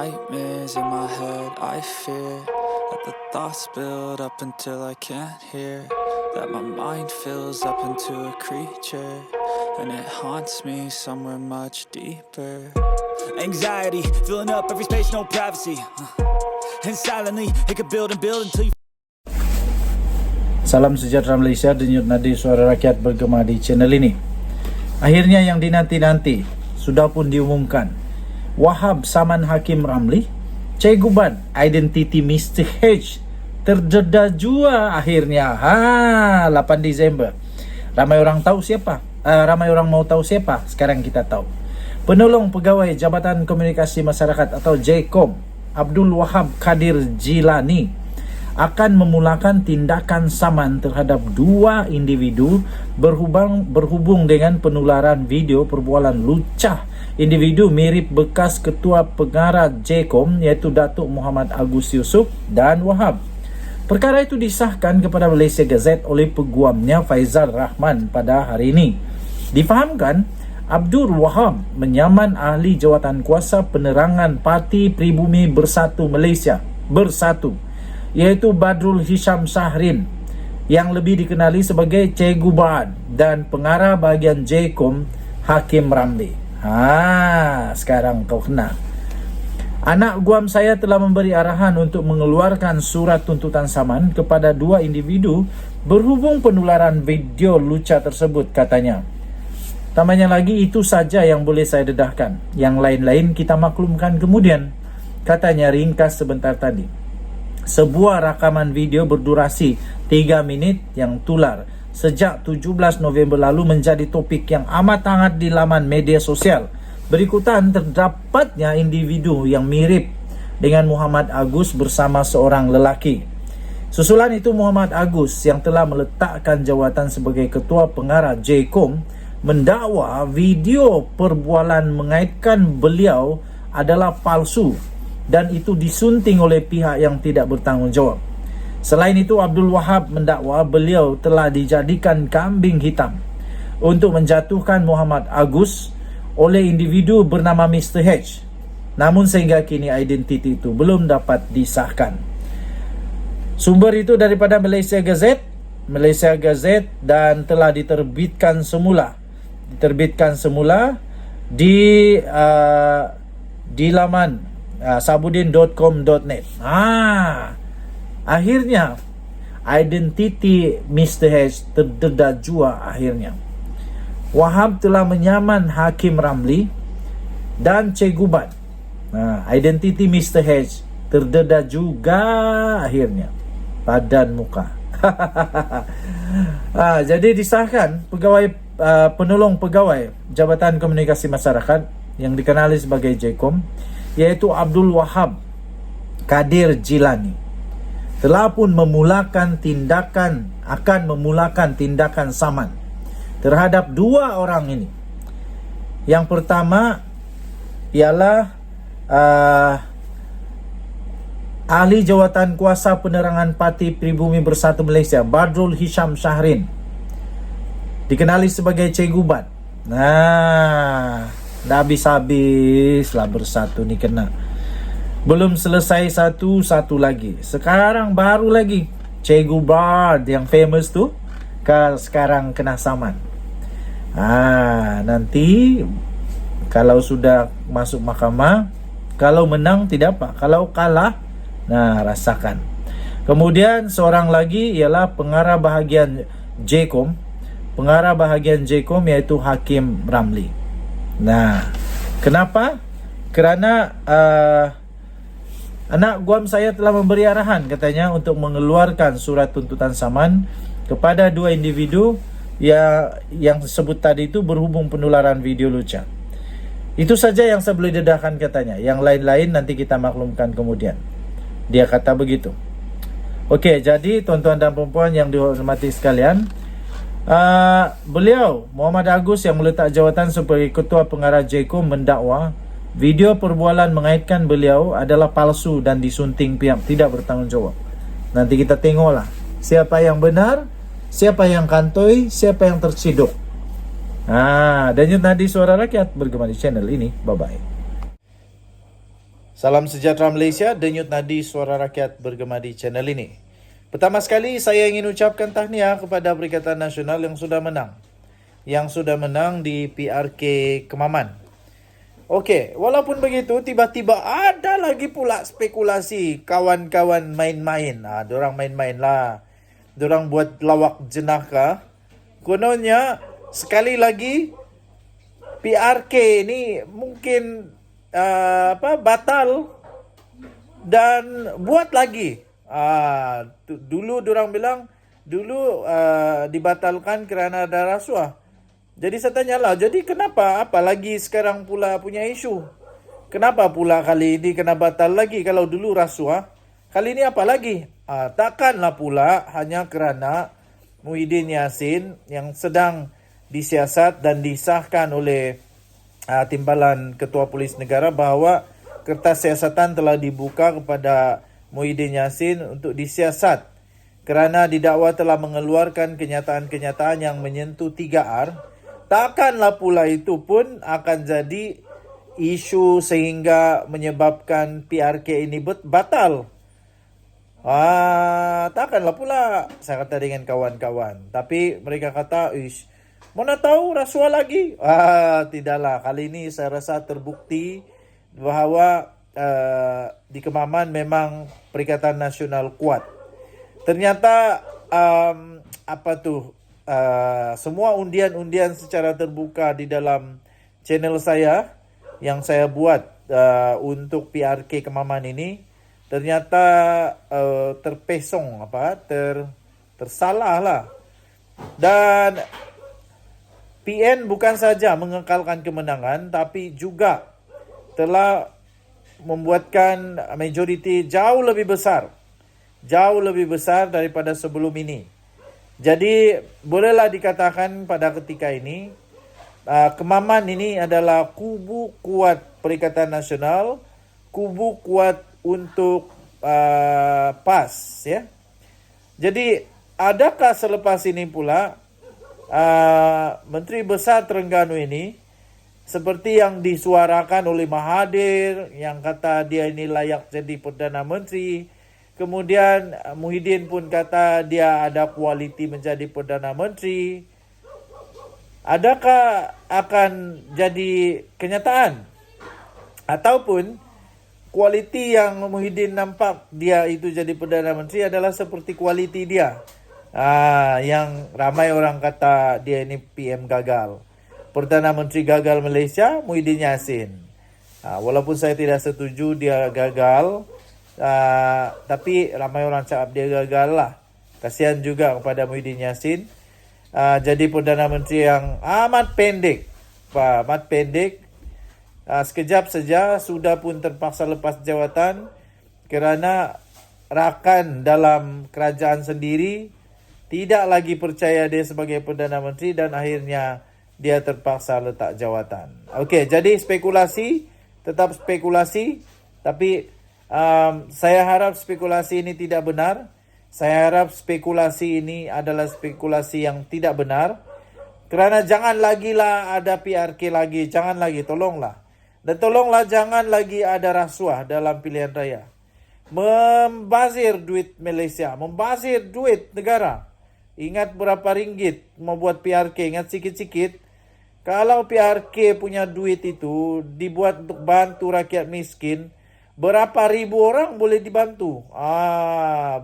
nightmares in my head, I fear that the thoughts build up until I can't hear, that my mind fills up into a creature, and it haunts me somewhere much deeper. Anxiety, filling up every space, no privacy, and silently, it could build and build until you... Salam sejahtera Malaysia, denyut nadi suara rakyat bergema di channel ini. Akhirnya yang dinanti-nanti sudah pun diumumkan. Wahab Saman Hakim Ramli, Cikgu Bad Identity Mr. H terdedah jua akhirnya. 8 Disember. Ramai orang tahu siapa? Ramai orang mau tahu siapa? Sekarang kita tahu. Penolong Pegawai Jabatan Komunikasi Masyarakat atau JKOM, Abdul Wahab Kadir Jilani akan memulakan tindakan saman terhadap 2 individu berhubung dengan penularan video perbualan lucah individu mirip bekas Ketua Pengarah JKOM iaitu Datuk Muhammad Agus Yusof dan Wahab. Perkara itu disahkan kepada Malaysia Gazette oleh peguamnya Faizal Rahman pada hari ini. Difahamkan, Abdul Wahab menyaman ahli jawatan kuasa penerangan Parti Pribumi Bersatu Malaysia Bersatu iaitu Badrul Hisham Shahrin yang lebih dikenali sebagai Cikgu Bad dan pengarah bahagian JKOM Hakim Ramli. Sekarang kau kena. Anak guam saya telah memberi arahan untuk mengeluarkan surat tuntutan saman kepada 2 individu berhubung penularan video lucah tersebut, katanya. Tambahnya lagi, itu saja yang boleh saya dedahkan. Yang lain-lain kita maklumkan kemudian, katanya ringkas sebentar tadi. Sebuah rakaman video berdurasi 3 minit yang tular sejak 17 November lalu menjadi topik yang amat hangat di laman media sosial. Berikutan terdapatnya individu yang mirip dengan Muhammad Agus bersama seorang lelaki. Susulan itu Muhammad Agus yang telah meletakkan jawatan sebagai Ketua Pengarah JKOM mendakwa video perbualan mengaitkan beliau adalah palsu dan itu disunting oleh pihak yang tidak bertanggungjawab. Selain itu, Abdul Wahab mendakwa beliau telah dijadikan kambing hitam untuk menjatuhkan Muhammad Agus oleh individu bernama Mr. H. Namun sehingga kini identiti itu belum dapat disahkan. Sumber itu daripada Malaysia Gazette dan telah diterbitkan semula di laman sabudin.com.net. Akhirnya identiti Mr. H terdedah jua akhirnya. Wahab telah menyaman Hakim Ramli dan Cikgu Bad. Identiti Mr. H terdedah juga akhirnya. Padan muka. Jadi disahkan penolong pegawai Jabatan Komunikasi Masyarakat yang dikenali sebagai JKOM iaitu Abdul Wahab Kadir Jilani telah pun akan memulakan tindakan saman terhadap 2 orang ini. Yang pertama ialah ahli jawatan kuasa penerangan Parti Pribumi Bersatu Malaysia Badrul Hisham Shahrin, dikenali sebagai Cikgu Bad. Dah habis-habis lah bersatu ni kena. Belum selesai satu lagi. Sekarang baru lagi Cikgu Bad yang famous tu sekarang kena saman. Nanti kalau sudah masuk mahkamah, kalau menang tidak apa, kalau kalah rasakan. Kemudian seorang lagi ialah pengarah bahagian JKOM iaitu Hakim Ramli. Kenapa? Kerana anak guam saya telah memberi arahan, katanya, untuk mengeluarkan surat tuntutan saman kepada 2 individu yang sebut tadi itu berhubung penularan video lucah. Itu saja yang saya boleh dedahkan, katanya. Yang lain-lain nanti kita maklumkan kemudian. Dia kata begitu. Okey, jadi tuan-tuan dan puan-puan yang dihormati sekalian, beliau Muhammad Agus yang meletak jawatan sebagai Ketua Pengarah JKOM mendakwa video perbualan mengaitkan beliau adalah palsu dan disunting pihak tidak bertanggungjawab. Nanti kita tengoklah siapa yang benar, siapa yang kantoi, siapa yang terciduk. Dan tadi suara rakyat bergema di channel ini. Bye-bye. Salam sejahtera Malaysia, denyut nadi suara rakyat bergema di channel ini. Pertama sekali saya ingin ucapkan tahniah kepada Perikatan Nasional yang sudah menang. Yang sudah menang di PRK Kemaman. Okey, walaupun begitu tiba-tiba ada lagi pula spekulasi kawan-kawan main-main. Diorang main-main lah. Diorang buat lawak jenaka. Kononnya sekali lagi PRK ini mungkin batal dan buat lagi. Dulu diorang bilang dibatalkan kerana ada rasuah. Jadi saya tanyalah, jadi kenapa apalagi sekarang pula punya isu? Kenapa pula kali ini kena batal lagi kalau dulu rasuah? Kali ini apa lagi? Takkanlah pula hanya kerana Muhyiddin Yassin yang sedang disiasat dan disahkan oleh Timbalan Ketua Polis Negara bahawa kertas siasatan telah dibuka kepada Muhyiddin Yassin untuk disiasat kerana didakwa telah mengeluarkan kenyataan-kenyataan yang menyentuh 3R. Takkanlah pula itu pun akan jadi isu sehingga menyebabkan PRK ini batal. Takkanlah pula, saya kata dengan kawan-kawan. Tapi mereka kata, mana tahu rasuah lagi? Tidaklah. Kali ini saya rasa terbukti bahawa di Kemaman memang Perikatan Nasional kuat. Ternyata semua undian-undian secara terbuka di dalam channel saya yang saya buat untuk PRK Kemaman ini ternyata terpesong tersalah lah. Dan PN bukan saja mengekalkan kemenangan tapi juga telah membuatkan majoriti jauh lebih besar daripada sebelum ini. Jadi bolehlah dikatakan pada ketika ini Kemaman ini adalah kubu kuat Perikatan Nasional, kubu kuat untuk PAS ya. Jadi adakah selepas ini pula Menteri Besar Terengganu ini seperti yang disuarakan oleh Mahathir yang kata dia ini layak jadi Perdana Menteri. Kemudian Muhyiddin pun kata dia ada kualiti menjadi Perdana Menteri. Adakah akan jadi kenyataan? Ataupun kualiti yang Muhyiddin nampak dia itu jadi Perdana Menteri adalah seperti kualiti dia. Yang ramai orang kata dia ini PM gagal. Perdana Menteri gagal Malaysia, Muhyiddin Yassin. Walaupun saya tidak setuju dia gagal, tapi ramai orang cakap dia gagal lah. Kasihan juga kepada Muhyiddin Yassin. Jadi Perdana Menteri yang amat pendek. Sekejap saja sudah pun terpaksa lepas jawatan kerana rakan dalam kerajaan sendiri tidak lagi percaya dia sebagai Perdana Menteri dan akhirnya dia terpaksa letak jawatan. Okey, jadi spekulasi, tetap spekulasi. Tapi saya harap spekulasi ini tidak benar. Saya harap spekulasi ini adalah spekulasi yang tidak benar. Kerana jangan lagi lah ada PRK lagi. Jangan lagi, tolonglah. Dan tolonglah jangan lagi ada rasuah dalam pilihan raya. Membazir duit Malaysia, membazir duit negara. Ingat berapa ringgit membuat PRK, ingat sikit-sikit. Kalau PRK punya duit itu dibuat untuk bantu rakyat miskin, berapa ribu orang boleh dibantu?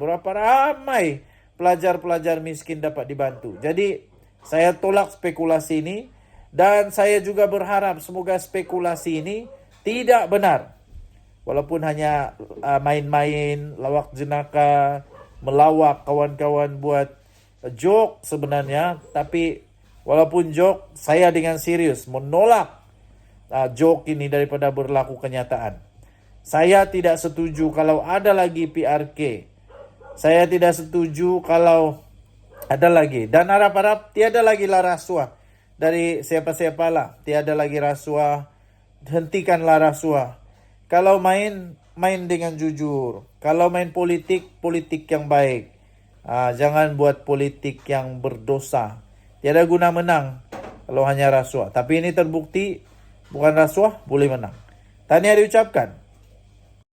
Berapa ramai pelajar-pelajar miskin dapat dibantu. Jadi saya tolak spekulasi ini dan saya juga berharap semoga spekulasi ini tidak benar. Walaupun hanya main-main, lawak jenaka, melawak kawan-kawan buat joke sebenarnya, tapi walaupun joke, saya dengan serius menolak joke ini daripada berlaku kenyataan. Saya tidak setuju kalau ada lagi PRK. Saya tidak setuju kalau ada lagi. Dan harap-harap tiada lagi lah rasuah dari siapa-siapa lah. Tiada lagi rasuah. Hentikanlah rasuah. Kalau main dengan jujur. Kalau main politik yang baik. Jangan buat politik yang berdosa. Tiada guna menang kalau hanya rasuah. Tapi ini terbukti bukan rasuah, boleh menang. Tahniah diucapkan.